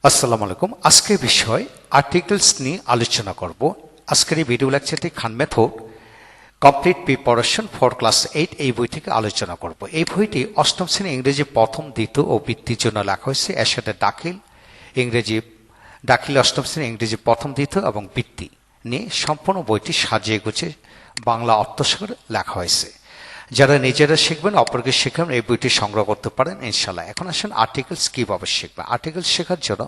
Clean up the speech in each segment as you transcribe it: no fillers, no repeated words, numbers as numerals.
আসসালামু আলাইকুম। আজকের বিষয় আর্টিকেলস নিয়ে আলোচনা করব। আজকের এই ভিডিও লেকচারটি Khan method complete preparation for class 8 এই বই থেকে আলোচনা করব। এই বইটি অষ্টম শ্রেণী ইংরেজি প্রথম, দ্বিতীয় ও বৃত্তির জন্য লেখা হয়েছে। এর সাথে দাখিল অষ্টম শ্রেণী ইংরেজি প্রথম, দ্বিতীয় এবং বৃত্তি নিয়ে সম্পূর্ণ বইটি সাজিয়ে গুছিয়ে বাংলা অর্থসাগরে লেখা হয়েছে। যারা নিজেরা শিখবেন, অপরকে শিখবেন, এই বইটি সংগ্রহ করতে পারেন ইনশাল্লাহ। এখন আসেন আর্টিকেলস কীভাবে শিখবেন। আর্টিকেলস শেখার জন্য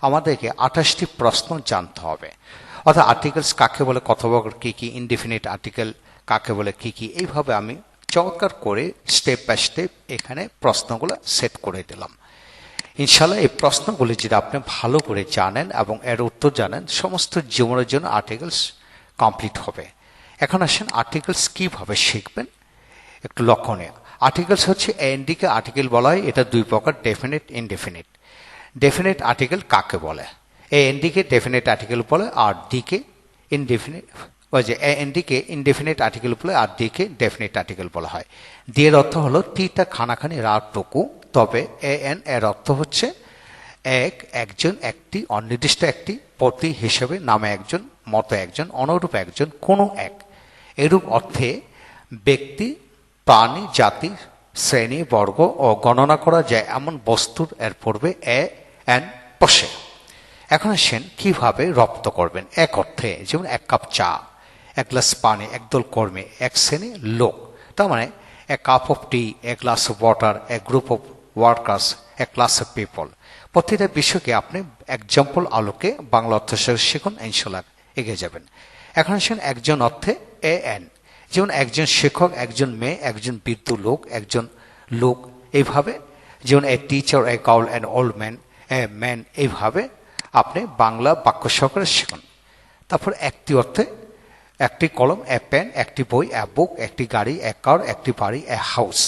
আমাদেরকে 28টি প্রশ্ন জানতে হবে। অর্থাৎ আর্টিকেলস কাকে বলে, কথোপকথন কী কী, ইনডিফিনিট আর্টিকেল কাকে বলে, কী কী, এইভাবে আমি চমৎকার করে স্টেপ বাই স্টেপ এখানে প্রশ্নগুলো সেট করে দিলাম। ইনশাল্লাহ এই প্রশ্নগুলি যদি আপনি ভালো করে জানেন এবং এর উত্তর জানেন, সমস্ত জীবনের জন্য আর্টিকেলস কমপ্লিট হবে। এখন আসেন আর্টিকেলস কীভাবে শিখবেন একটু লক্ষণীয়। আর্টিকেলস হচ্ছে এনডিকে আর্টিকেল বলা হয়। এটা দুই প্রকার, ডেফিনিট, ইনডেফিনিট। ডেফিনিট আর্টিকেল কাকে বলে? এনডিকে ডেফিনিট আর্টিকেল বলে, আর ডিকে ইনডেফিনিট, ওই যে এনডিকে ইনডেফিনিট আর্টিকেল বলে, আর ডিকে ডেফিনিট আর্টিকেল বলা হয়। ডি এর অর্থ হলো টিটা খানাখানি, রাটুকু। তবে এন এর অর্থ হচ্ছে এক, একজন, একটি, অনির্দিষ্ট একটি, প্রতি হিসেবে, নামে একজন, মতো একজন, অনুরূপ একজন, কোনো এক। এরূপ অর্থে ব্যক্তি, প্রাণী, জাতি, শ্রেণী, বর্গ ও গণনা করা যায় এমন বস্তুর এর পূর্বে এন বসে। এখন আসেন কিভাবে রপ্ত করবেন। এক অর্থে, যেমন এক কাপ চা, এক গ্লাস পানি, একদল কর্মী, এক শ্রেণী লোক। তার মানে a cup of tea, a glass of water, a group of workers, a class of people. প্রতিটা বিষয়কে আপনি এক্সাম্পল আলোকে বাংলা অর্থ শিখুন, ইনশাল্লাহ এগিয়ে যাবেন। এখন আসেন একজন অর্থে এন, যেমন একজন শিক্ষক, একজন মেয়ে, একজন বৃদ্ধ লোক, একজন লোক, এইভাবে। যেমন a teacher, a girl, an old man, a man, এইভাবে আপনি বাংলা বাক্য সহকারে শিখুন। তারপর একটি অর্থে একটি কলম, এ পেন, একটি বই, এ বুক, একটি গাড়ি, এ কার, একটি বাড়ি, এ হাউস,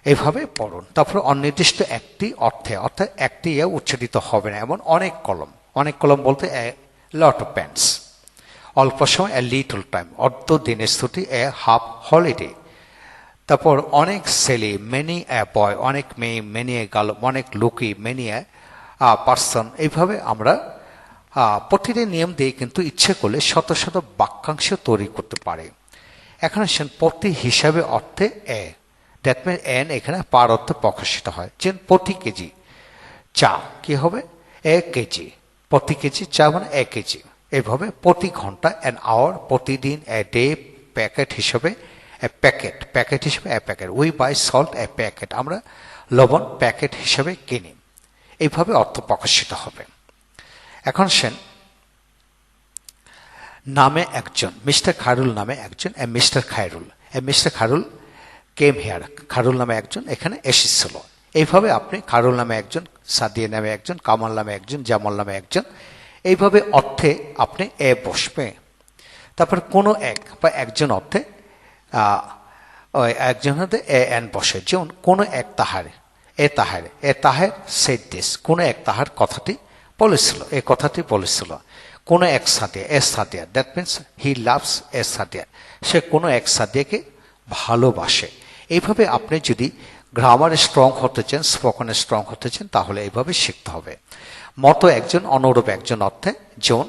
এইভাবে পড়ুন। তারপর অনির্দিষ্ট একটি অর্থে, অর্থাৎ একটি উচ্চারিত হবে না, এমন অনেক কলম। অনেক কলম বলতে এ লট অফ পেন্স। অল্প সময়, এ লিটল টাইম। অর্ধ দিনের ছুটি, এ হাফ হলিডে। তারপর অনেক ছেলে, মেনি এ বয়, অনেক মেয়ে, মেনি এ গার্ল, অনেক লোকই, মেনি এ পার্সন। এইভাবে আমরা প্রতিটি নিয়ম দিয়ে কিন্তু ইচ্ছে করলে শত শত বাক্যাংশ তৈরি করতে পারে। এখন আসেন প্রতি হিসাবে অর্থে এ, দ্যাট মিন এন এখানে পার অর্থে প্রকাশিত হয়। যেমন প্রতি কেজি চা কি হবে? 1 কেজি। প্রতি কেজি চা মানে 1 কেজি। এইভাবে প্রতি ঘন্টা, অ্যান আওয়ার, প্রতিদিন, এ ডে, প্যাকেট হিসেবে এ প্যাকেট, প্যাকেট হিসেবে এ packet. We by salt A packet, আমরা লবণ প্যাকেট হিসেবে কিনি। এইভাবে অর্থ প্রকাশিত হবে। এখন সেন নামে একজন, মিস্টার খায়রুল নামে একজন, a mister Khairul, a mister Khairul came here, Khairul নামে একজন এখানে এসেছিল। এইভাবে আপনি খায়রুল নামে একজন, সাদিয়া নামে একজন, কামাল নামে একজন, জামাল নামে একজন, এইভাবে অর্থে আপনি এ বসবে। তারপর কোনো এক বা একজন অর্থে একজন হতে এ এন বসে। যেমন কোনো এক তাহার, এ তাহার, এ তাহার সেড দিস, কোনো এক তাহার কথাটি বলেছিল, এ কথাটি বলেছিল। কোনো এক Sadia, a Sadia, that means he loves a Sadia, সে কোনো এক সাদিয়াকে ভালোবাসে। এইভাবে আপনি যদি গ্রামারে স্ট্রং হতে চান, স্পোকেনে স্ট্রং হতে চান, তাহলে এইভাবে শিখতে হবে। মতো একজন, অনুরূপ একজন অর্থে, যেমন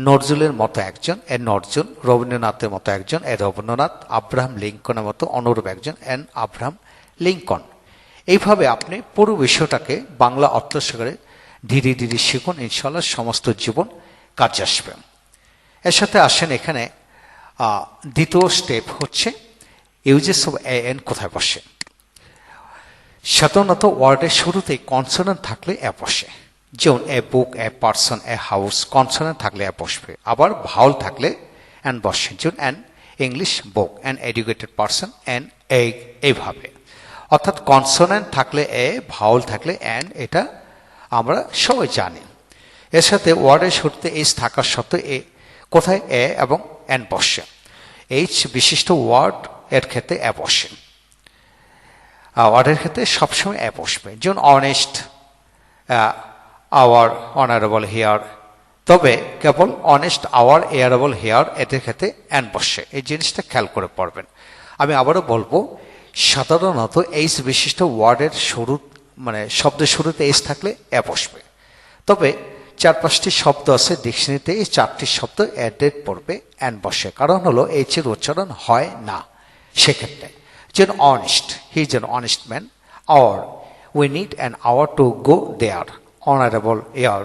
নজরুলের মতো একজন, এ নজরুল, রবীন্দ্রনাথের মতো একজন, এ রবীন্দ্রনাথ, আব্রাহাম লিঙ্কনের মতো অনুরূপ একজন, এন আব্রাহাম লিঙ্কন। এইভাবে আপনি পুরো বিষয়টাকে বাংলা অর্থসাগরে ধীরে ধীরে শিখুন, ইনশাল্লাহ সমস্ত জীবন কাজে আসবে। এর সাথে আসেন এখানে দ্বিতীয় স্টেপ হচ্ছে ইউজেস অফ এ এন কোথায় বসে। সাধারণত ওয়ার্ডের শুরুতেই কনসোনেন্ট থাকলে এ বসে। যেমন a book, a person, a house, consonant থাকলে এ বসবে। আবার ভাউল থাকলে অ্যান বসে। যেমন an English book, an educated person, an egg, এইভাবে। অর্থাৎ কনসোনেন্ট থাকলে এ, ভাউল থাকলে অ্যান, এটা আমরা সবাই জানি। এর সাথে ওয়ার্ডের শুরুতে এইচ থাকার সত্ত্বেও এ কোথায় এ এবং অ্যান বসে। এইচ বিশিষ্ট ওয়ার্ড এর ক্ষেত্রে এ বসে। ওয়ার্ডের ক্ষেত্রে সবসময় এ বসবে। যেমন অনেস্ট, আওয়ার, অনারেবল হেয়ার। তবে কেবল অনেস্ট, আওয়ার, এয়ারেবল হেয়ার, এদের ক্ষেত্রে অ্যান বসে। এই জিনিসটা খেয়াল করে পড়বেন। আমি আবারও বলবো, সাধারণত এইচ বিশিষ্ট ওয়ার্ডের শুরু, মানে শব্দের শুরুতে এইচ থাকলে এ বসবে। তবে 4-5টি শব্দ আছে ডিকশনারিতে, এই 4টি শব্দ অ্যাডেড পড়বে অ্যান বসে, কারণ হলো এইচ এর উচ্চারণ হয় না সেক্ষেত্রে। যেন honest, he is an honest man, hour, we need an hour to go there, honourable heir,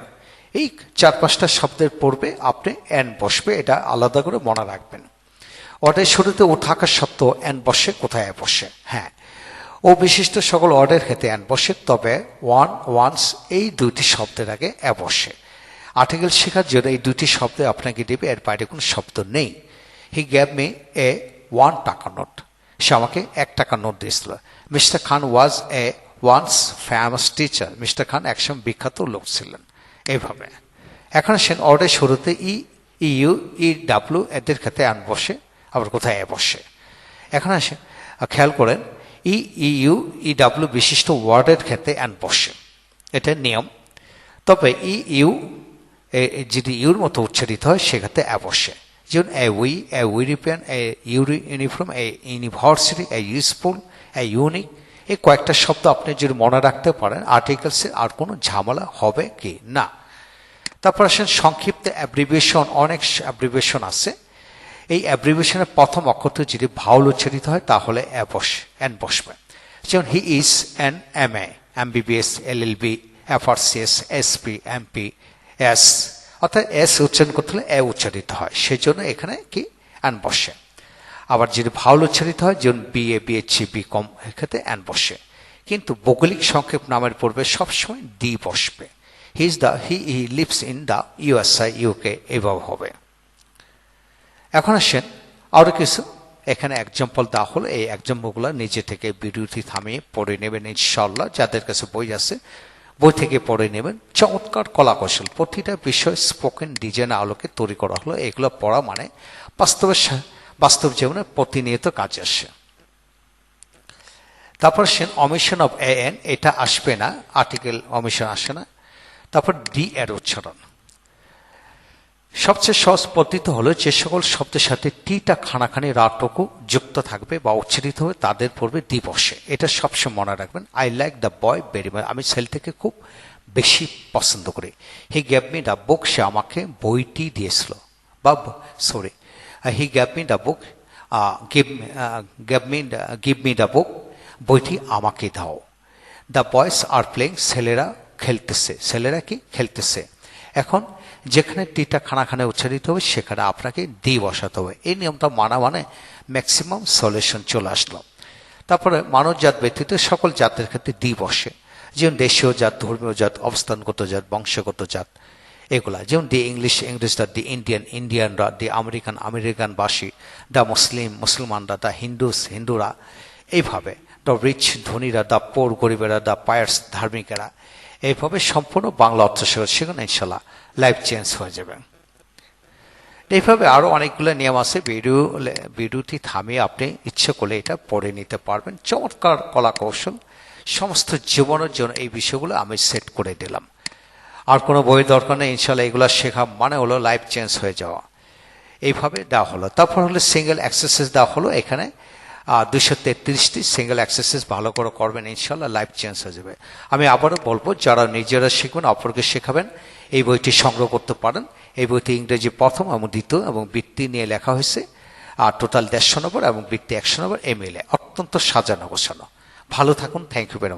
এই 4-5টা শব্দের পড়বে আপনি অ্যান বসবে, এটা আলাদা করে মনে রাখবেন। অর্ডের শুরুতে ও থাকার সত্ত্বেও অ্যান বসে, কোথায় বসে? হ্যাঁ, ও বিশিষ্ট সকল অর্ডের ক্ষেত্রে অ্যান বসে, তবে ওয়ান, ওয়ান্স এই দুইটি শব্দের আগে অ্যা বসে। আর্টিকেল শেখার জন্য এই দুইটি শব্দে আপনাকে দেবে, এর বাইরে কোনো শব্দ নেই। হি গ্যাভ মি এ 1 টাকা নোট, সে আমাকে 1 টাকা নোট দিয়েছিল। Mister Khan was a once famous teacher, mister Khan একসময় বিখ্যাত লোক ছিলেন। এইভাবে এখন আসেন অর্ডের শুরুতে ই, ইউ, ই ডাব্লিউ এদের ক্ষেত্রে অ্যান বসে, আবার কোথায় এ বসে। এখন আসে খেয়াল করেন, ই, ইউ, ই ডাব্লিউ বিশিষ্ট ওয়ার্ডের ক্ষেত্রে অ্যান বসে, এটা নিয়ম। তবে ই, ইউ যদি ইউর মতো উচ্চারিত হয় সেক্ষেত্রে অ্যা বসে। যেমন a we, a European, a uniform, a university, a useful, a unique, এই কয়েকটা শব্দ আপনি যদি মনে রাখতে পারেন আর্টিকেলসে আর কোনো ঝামেলা হবে কি না। তারপর আসেন সংক্ষিপ্ত অ্যাব্রিভিয়েশন, অনেক অ্যাব্রিভিয়েশন আছে। এই অ্যাব্রিভিয়েশনের প্রথম অক্ষরটি যদি ভাউল উচ্চারিত হয় তাহলে অ্যান বসবে। যেমন হি is an MA, MBBS, LLB, FRCS, SP, MP, S, অর্থাৎ এস উচ্চারণ করতে হলে এ উচ্চারিত হয়, সেজন্য এখানে কি অ্যান বসে। আবার যদি ভাউল উচ্চারিত হয় যেমন BA, BHC, BCom, এক্ষেত্রে অ্যান বসে। কিন্তু ভৌগোলিক সংক্ষেপ নামের পূর্বে সবসময় ডি বসবে। He lives in the USA, UK, এভাবে হবে। এখন আসেন আরও কিছু এখানে এক্সাম্পল দেওয়া হলো, এই এক্সাম্পলগুলো নিজে থেকে ভিডিওটি থামিয়ে পড়ে নেবেন ইনশাআল্লাহ। যাদের কাছে বই আছে বই থেকে পড়ে নেবেন। চমৎকার কলাকৌশল, প্রতিটা বিষয় স্পোকেন ডিজাইন আলোকে তৈরি করা হলো। এগুলো পড়া মানে বাস্তব জীবনে প্রতিনিয়ত কাজে আসে। তারপর আসেন অমিশন অফ AN, এটা আসবে না, আর্টিকেল অমিশন আসে না। তারপর ডি এর উচ্চারণ সবচেয়ে সহজ পদ্ধতি হলো যে সকল শব্দের সাথে টিটা খানাখানি রাটুকু যুক্ত থাকবে বা উচ্চারিত হবে তাদের পূর্বে ডি বসে, এটা সবসময় মনে রাখবেন। I like the boy very much, আমি ছেলেটাকে খুব বেশি পছন্দ করি। He gave me the book, সে আমাকে বইটি দিয়েছিল, বা sorry, he gave me the book, give me the book, বইটি আমাকে দাও। দ্য বয়েস আর প্লেইং, ছেলেরা খেলতেছে, ছেলেরা কি খেলতেছে। এখন যেখানে টিটা খানাখানে উচ্চারিত হবে সেখানে আপনাকে ডি বসাতে হবে। এই নিয়মটা মানা মানে ম্যাক্সিমাম সলিউশন চলে আসলো। তারপরে মানব জাত ব্যতীত সকল জাতের ক্ষেত্রে ডি বসে, যেমন দেশীয় জাত, ধর্মীয় জাত, অবস্থানগত জাত, বংশগত জাত, এগুলা। যেমন দি ইংলিশরা, দি ইন্ডিয়ানরা, দি আমেরিকানবাসী, দ্য মুসলমানরা, দ্য হিন্দুরা, এইভাবে দ্য রিচ ধনীরা, দ্য পোর গরিবেরা, দ্য পায়ার্স ধার্মিকেরা, এইভাবে সম্পূর্ণ বাংলা অর্থ শেখানো ইনশাল্লাহ লাইফ চেঞ্জ হয়ে যাবে। এইভাবে আরও অনেকগুলো নিয়ম আছে, ভিডিওটি থামিয়ে আপনি ইচ্ছে করলে এটা পড়ে নিতে পারবেন। চমৎকার কলা কৌশল, সমস্ত জীবনের জন্য এই বিষয়গুলো আমি সেট করে দিলাম। আর কোনো বই দরকার নেই, ইনশাল্লাহ এগুলো শেখা মানে হলো লাইফ চেঞ্জ হয়ে যাওয়া। এইভাবে দেওয়া হলো। তারপর হলো সিঙ্গেল এক্সারসাইজ দেওয়া হলো, এখানে 233টি সিঙ্গেল এক্সারসাইজ ভালো করে করবেন, ইনশাল্লাহ লাইফ চেঞ্জ হয়ে যাবে। আমি আবারও বলবো, যারা নিজেরা শিখবেন অপরকে শেখাবেন, এই বইটি সংগ্রহ করতে পারেন। এই বইটি ইংরেজি প্রথম এবং দ্বিতীয় এবং বৃত্তি নিয়ে লেখা হয়েছে। আর টোটাল 150 নম্বর এবং বৃত্তি 100 নম্বর, মিলে অত্যন্ত সাজানো গোছানো। ভালো থাকুন, থ্যাংক ইউ ভেরি মাচ।